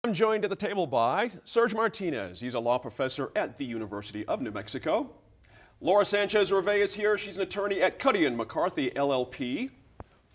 I'm joined at the table by Serge Martinez. He's a law professor at the University of New Mexico. Laura Sanchez-Rivey is here. She's an attorney at Cuddy & McCarthy, LLP.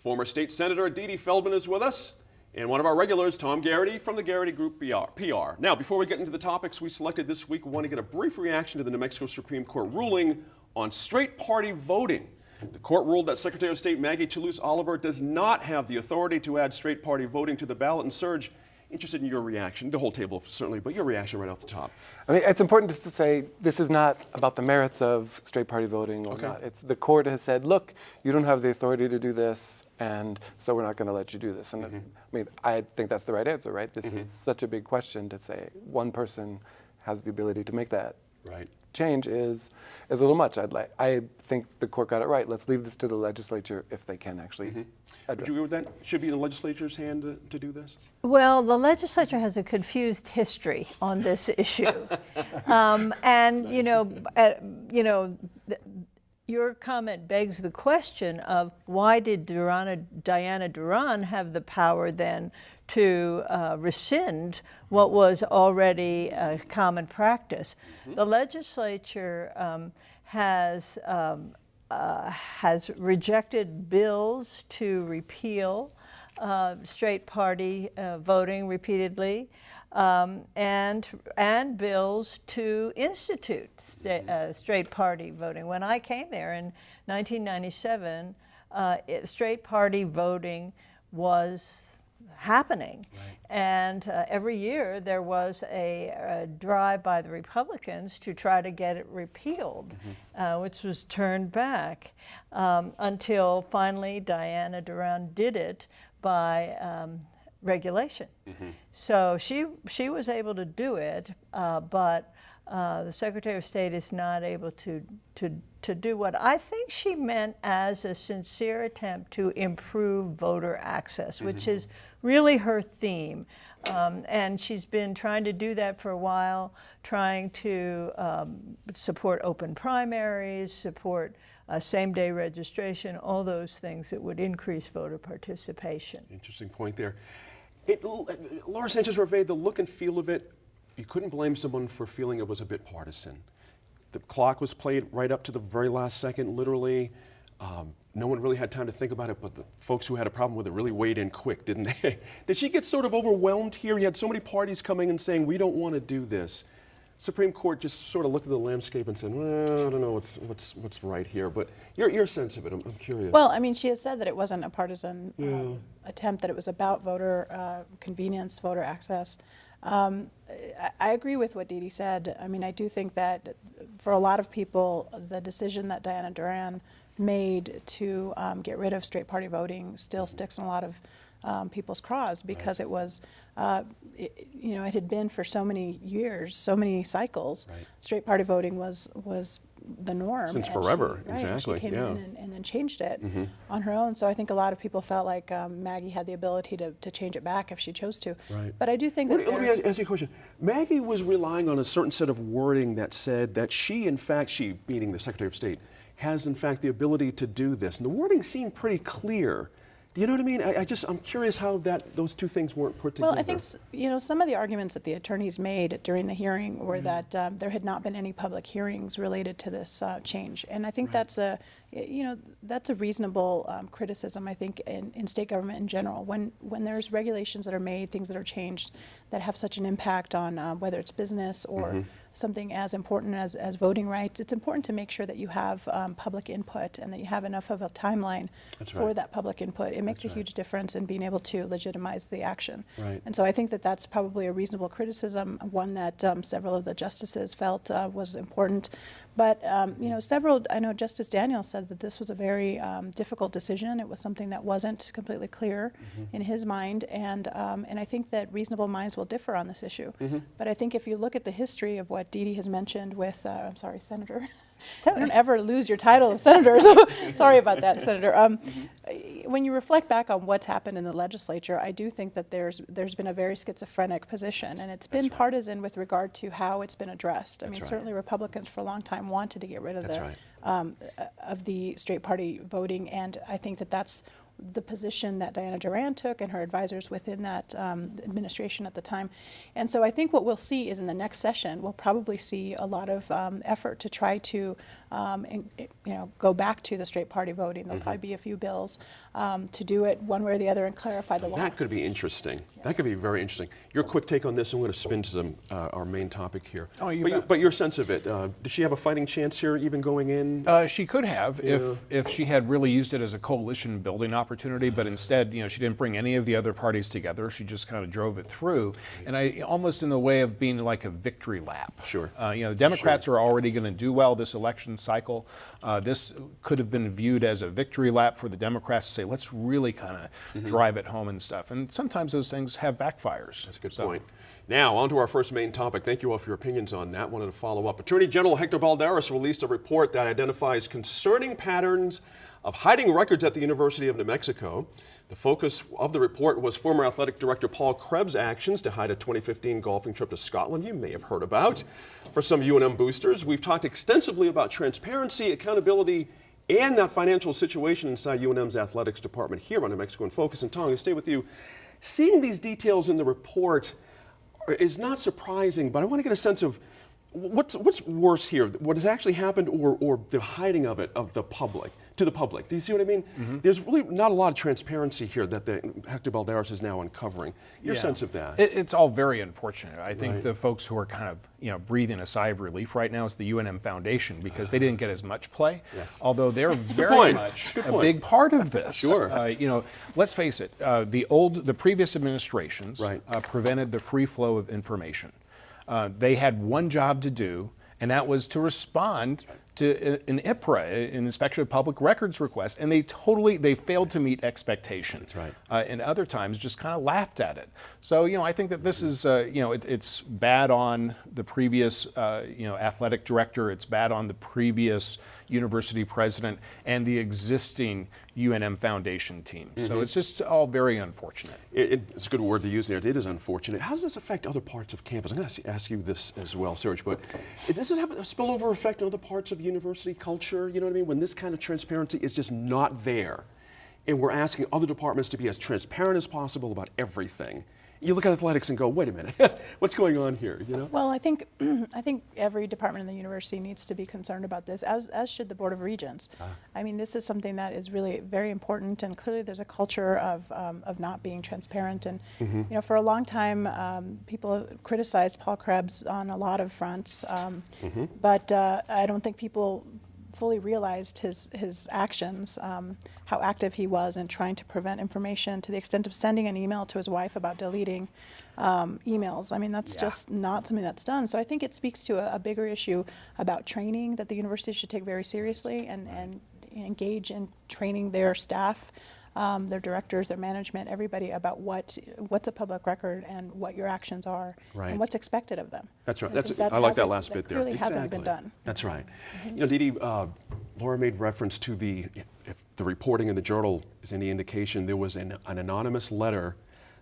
Former State Senator Dede Feldman is with us. And one of our regulars, Tom Garrity from the Garrity Group PR. Now, before we get into the topics we selected this week, we want to get a brief reaction to the New Mexico Supreme Court ruling on straight party voting. The court ruled that Secretary of State Maggie Toulouse Oliver does not have the authority to add straight party voting to the ballot. And Serge, interested in your reaction, the whole table certainly, but your reaction right off the top. I mean, it's important to say this is not about the merits of straight party voting or not. It's the court has said, look, you don't have the authority to do this, and so we're not going to let you do this. And I mean, I think that's the right answer, right? This is such a big question to say one person has the ability to make that change is a little much. I think the court got it right. Let's leave this to the legislature if they can actually address. Would you agree with that? Should be in the legislature's hand to do this? Well, the legislature has a confused history on this issue, and your comment begs the question of why did Diana Duran have the power then to rescind what was already a common practice? The legislature has rejected bills to repeal straight party voting repeatedly, and bills to institute straight party voting. When I came there in 1997, straight party voting was happening. And every year there was a drive by the Republicans to try to get it repealed, which was turned back until finally Diana Duran did it by regulation. So she was able to do it, but the Secretary of State is not able to do what I think she meant as a sincere attempt to improve voter access, which is really her theme. And she's been trying to do that for a while, trying to support open primaries, support same-day registration, all those things that would increase voter participation. Interesting point there. Laura Sanchez-Rivey, the look and feel of it, you couldn't blame someone for feeling it was a bit partisan. The clock was played right up to the very last second, literally. No one really had time to think about it, but the folks who had a problem with it really weighed in quick, didn't they? Did she get sort of overwhelmed here? You had so many parties coming and saying, we don't want to do this. Supreme Court just sort of looked at the landscape and said, well, I don't know what's right here, but your sense of it, I'm curious. Well, I mean, she has said that it wasn't a partisan attempt, that it was about voter convenience, voter access. I agree with what Dede said. I mean, I do think that for a lot of people, the decision that Diana Duran made to get rid of straight party voting still sticks in a lot of people's craws, because it was, it had been for so many years, so many cycles. Straight party voting was the norm. Since forever, exactly. She came in and then changed it on her own. So I think a lot of people felt like Maggie had the ability to change it back if she chose to. But I do think that let me ask you a question. Maggie was relying on a certain set of wording that said that she, meaning the Secretary of State, has in fact the ability to do this. And the wording seemed pretty clear. Do you know what I mean? I'm curious how those two things weren't put together. Well, I think some of the arguments that the attorneys made during the hearing were that there had not been any public hearings related to this change, and I think that's a reasonable criticism. I think in state government in general, when there's regulations that are made, things that are changed that have such an impact on whether it's business or something as important as voting rights, it's important to make sure that you have public input and that you have enough of a timeline for that public input. It makes a huge difference in being able to legitimize the action. And so I think that that's probably a reasonable criticism, one that several of the justices felt was important. But I know Justice Daniels said that this was a very difficult decision. It was something that wasn't completely clear in his mind, and I think that reasonable minds will differ on this issue. But I think if you look at the history of what Dede has mentioned with, Senator, you don't ever lose your title of senator, so sorry about that, Senator. When you reflect back on what's happened in the legislature, I do think that there's been a very schizophrenic position, and it's been partisan with regard to how it's been addressed. I mean, certainly Republicans for a long time wanted to get rid of the straight party voting, and I think that that's the position that Diana Duran took and her advisors within that administration at the time. And so I think what we'll see is in the next session, we'll probably see a lot of effort to try to go back to the straight party voting. There'll probably be a few bills to do it one way or the other and clarify the law. That could be interesting. That could be very interesting. Your quick take on this, I'm going to spin to some, our main topic here. Oh, you but, bet. but your sense of it, did she have a fighting chance here even going in? She could have if she had really used it as a coalition building opportunity, but instead, she didn't bring any of the other parties together. She just kind of drove it through, and almost in the way of being like a victory lap. Sure. The Democrats are already going to do well this election cycle. This could have been viewed as a victory lap for the Democrats to say, let's really kind of drive it home and stuff. And sometimes those things have backfires. That's a good point. Now, on to our first main topic. Thank you all for your opinions on that. Wanted to follow up. Attorney General Hector Balderas released a report that identifies concerning patterns of hiding records at the University of New Mexico. The focus of the report was former athletic director Paul Krebs' actions to hide a 2015 golfing trip to Scotland you may have heard about. For some UNM boosters, we've talked extensively about transparency, accountability, and that financial situation inside UNM's athletics department here on New Mexico in Focus. And Tom, I'll stay with you. Seeing these details in the report is not surprising, but I want to get a sense of what's worse here, what has actually happened or the hiding of it of the public, to the public. Do you see what I mean? There's really not a lot of transparency here that Hector Balderas is now uncovering. Your sense of that? It's all very unfortunate. I think Right. the folks who are kind of breathing a sigh of relief right now is the UNM Foundation, because they didn't get as much play. Yes. Although they're very point. much Good a point. big part of this. Sure. Let's face it. The previous administrations Right. prevented the free flow of information. They had one job to do, and that was to respond to an IPRA, an Inspection of Public Records request, and they failed to meet expectations. That's right. And other times just kind of laughed at it. So, I think that this is, it's bad on the previous, athletic director, it's bad on the previous university president and the existing UNM Foundation team. So it's just all very unfortunate. It's a good word to use there. It is unfortunate. How does this affect other parts of campus? I'm going to ask you this as well, Serge, but does it have a spillover effect on other parts of university culture? You know what I mean? When this kind of transparency is just not there, and we're asking other departments to be as transparent as possible about everything. You look at athletics and go, wait a minute, what's going on here? Well, I think every department in the university needs to be concerned about this, as should the Board of Regents. I mean, this is something that is really very important, and clearly there's a culture of not being transparent. And for a long time, people criticized Paul Krebs on a lot of fronts, but I don't think people fully realized his actions, how active he was in trying to prevent information, to the extent of sending an email to his wife about deleting emails. I mean, that's just not something that's done. So I think it speaks to a bigger issue about training that the university should take very seriously and engage in training their staff, their directors, their management, everybody about what's a public record and what your actions are Right. and what's expected of them. That's right. I think I like that hasn't- last bit there. Clearly hasn't been done. That's right. Dee Dee, Laura made reference to if the reporting in the journal is any indication, there was an anonymous letter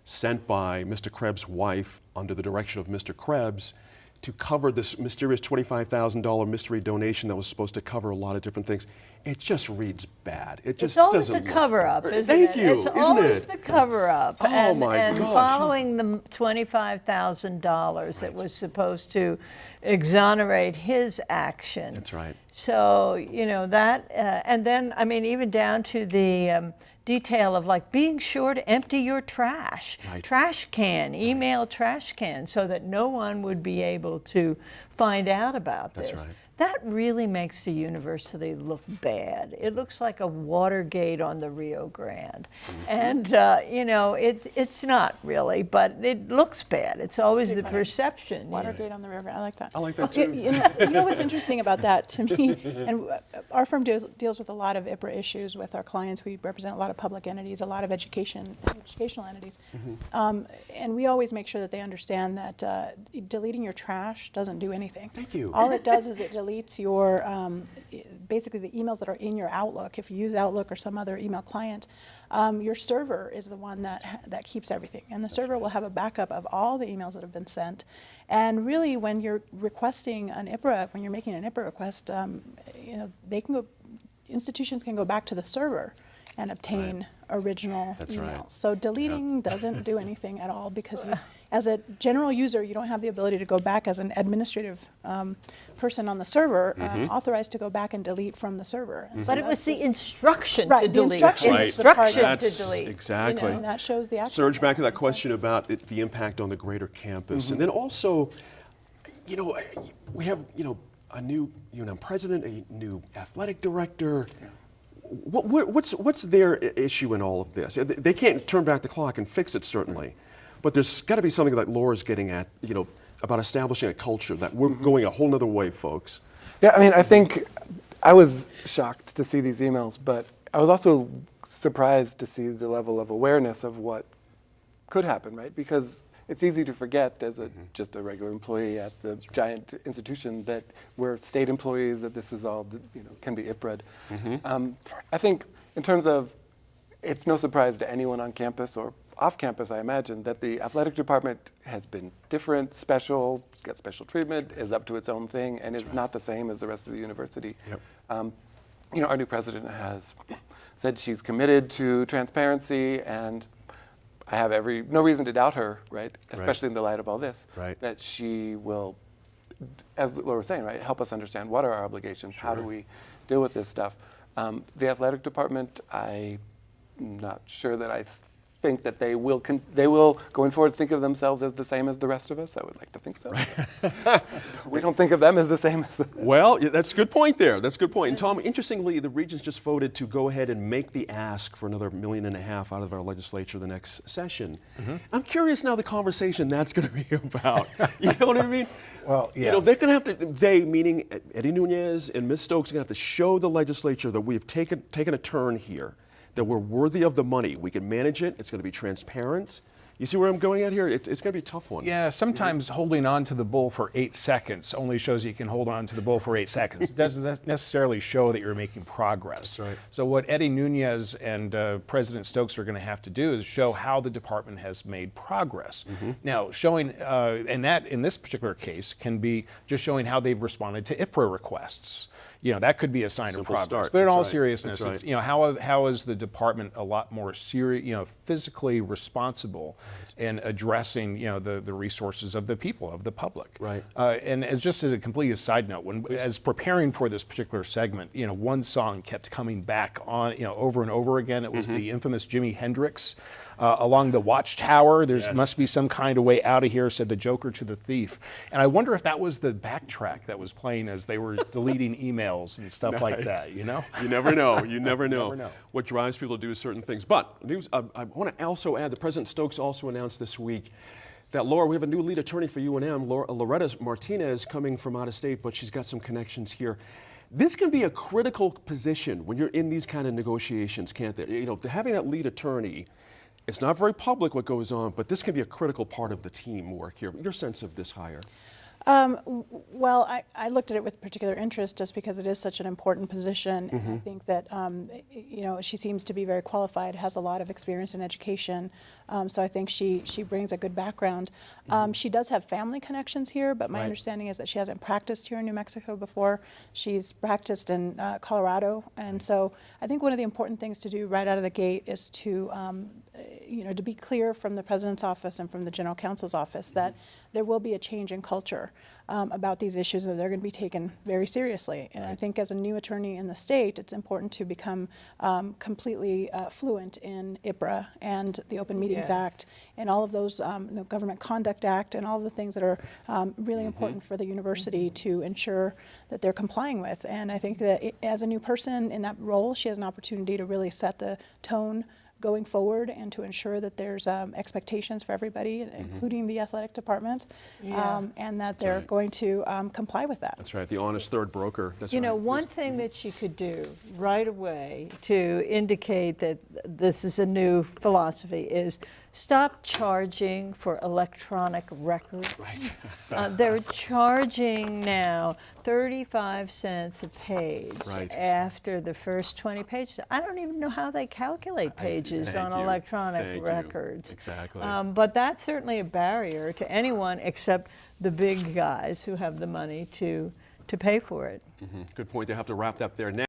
sent by Mr. Krebs' wife under the direction of Mr. Krebs to cover this mysterious $25,000 mystery donation that was supposed to cover a lot of different things. It just reads bad. It just It's always doesn't the look- cover-up, isn't Thank it? you, It's isn't always it? the cover-up. Oh, and, my and gosh. following the $25,000 that was supposed to exonerate his action. That's right. So, that, and then, I mean, even down to the detail of like being sure to empty your trash. Right. Trash can, email trash can, so that no one would be able to find out about this. That's right. That really makes the university look bad. It looks like a Watergate on the Rio Grande. And, it's not really, but it looks bad. It's always the perception. Watergate on the river. I like that. I like that You- too. You know what's interesting about that to me, and our firm deals with a lot of IPRA issues with our clients. We represent a lot of public entities, a lot of educational entities. And we always make sure that they understand that deleting your trash doesn't do anything. Thank you. All it does is it deletes your, basically the emails that are in your Outlook. If you use Outlook or some other email client, your server is the one that keeps everything. And the server will have a backup of all the emails that have been sent. And really, when you're requesting an IPRA, when you're making an IPRA request, institutions can go back to the server and obtain original That's emails. right. So deleting doesn't do anything at all because you, as a general user, you don't have the ability to go back as an administrative person on the server authorized to go back and delete from the server. And so But it was that's the just- instruction to Right, the delete. instruction is the part Instruction that's- to delete. Exactly. And that shows the action. Surge, back to that question about the impact on the greater campus. And then also, you know, we have, you know, a new UNM president, a new athletic director. What's their issue in all of this? They can't turn back the clock and fix it, certainly. But there's got to be something that Laura's getting at, you know, about establishing a culture that we're going a whole nother way, folks. Yeah, I mean, I think I was shocked to see these emails, but I was also surprised to see the level of awareness of what could happen, right? Because it's easy to forget as just a regular employee at the giant institution that we're state employees, that this is all, you know, can be IPRA'd. I think in terms of, it's no surprise to anyone on campus or off campus, I imagine, that the athletic department has been different, special, got special treatment, is up to its own thing, and is not the same as the rest of the university. Yep. You know, our new president has said she's committed to transparency, and I have no reason to doubt her, right? Especially in the light of all this, Right. that she will, as Laura was saying, right, help us understand what are our obligations, how do we deal with this stuff. The athletic department, I'm not sure that I think that they will going forward think of themselves as the same as the rest of us. I would like to think so. We don't think of them as the same as. Well, that's a good point there. That's a good point. And Tom, interestingly, the Regents just voted to go ahead and make the ask for another $1.5 million out of our legislature the next session. I'm curious now the conversation that's going to be about. You know what I mean? Well, You yeah. know, they're going to have to, they, meaning Eddie Nunez and Ms. Stokes, are going to have to show the legislature that we have taken a turn here, that we're worthy of the money. We can manage it. It's going to be transparent. You see where I'm going at here? It's going to be a tough one. Yeah, sometimes holding on to the bull for 8 seconds only shows you can hold on to the bull for 8 seconds. It doesn't necessarily show that you're making progress. That's right. So what Eddie Nunez and President Stokes are going to have to do is show how the department has made progress. Now, showing, and that in this particular case can be just showing how they've responded to IPRA requests. You know, that could be a sign Simple of progress. start. But in That's all right. seriousness, That's right. it's, you know, how is the department a lot more serious, you know, physically responsible in addressing, you know, the resources of the people, of the public. Right. And as just as a complete side note, as preparing for this particular segment, you know, one song kept coming back on, you know, over and over again. It was the infamous Jimi Hendrix. Along the Watchtower, there must be some kind of way out of here, said the Joker to the thief. And I wonder if that was the backtrack that was playing as they were deleting emails and stuff like that, you know? You never know. You never know. never know. What drives people to do certain things. But news, I want to also add that President Stokes also announced this week that, Laura, we have a new lead attorney for UNM, Loretta Martinez, coming from out of state, but she's got some connections here. This can be a critical position when you're in these kind of negotiations, can't it? You know, having that lead attorney, it's not very public what goes on, but this can be a critical part of the teamwork here. Your sense of this hire? Well, I looked at it with particular interest just because it is such an important position. And I think that, you know, she seems to be very qualified, has a lot of experience in education. So I think she brings a good background. She does have family connections here, but my understanding is that she hasn't practiced here in New Mexico before. She's practiced in Colorado. And so I think one of the important things to do right out of the gate is to, you know, to be clear from the President's office and from the General Counsel's office that there will be a change in culture about these issues, and they're going to be taken very seriously. And I think as a new attorney in the state, it's important to become completely fluent in IPRA and the Open Meetings Act and all of those, the Government Conduct Act and all of the things that are really important for the university to ensure that they're complying with. And I think that as a new person in that role, she has an opportunity to really set the tone going forward and to ensure that there's expectations for everybody, including the athletic department, and that they're going to comply with that. That's right, the honest third broker. That's You right. know, one thing that she could do right away to indicate that this is a new philosophy is stop charging for electronic records. Right. They're charging now 35 cents a page Right. after the first 20 pages. I don't even know how they calculate pages Thank on you. electronic Thank you. records. Exactly. But that's certainly a barrier to anyone except the big guys who have the money to pay for it. Good point. They have to wrap up there now.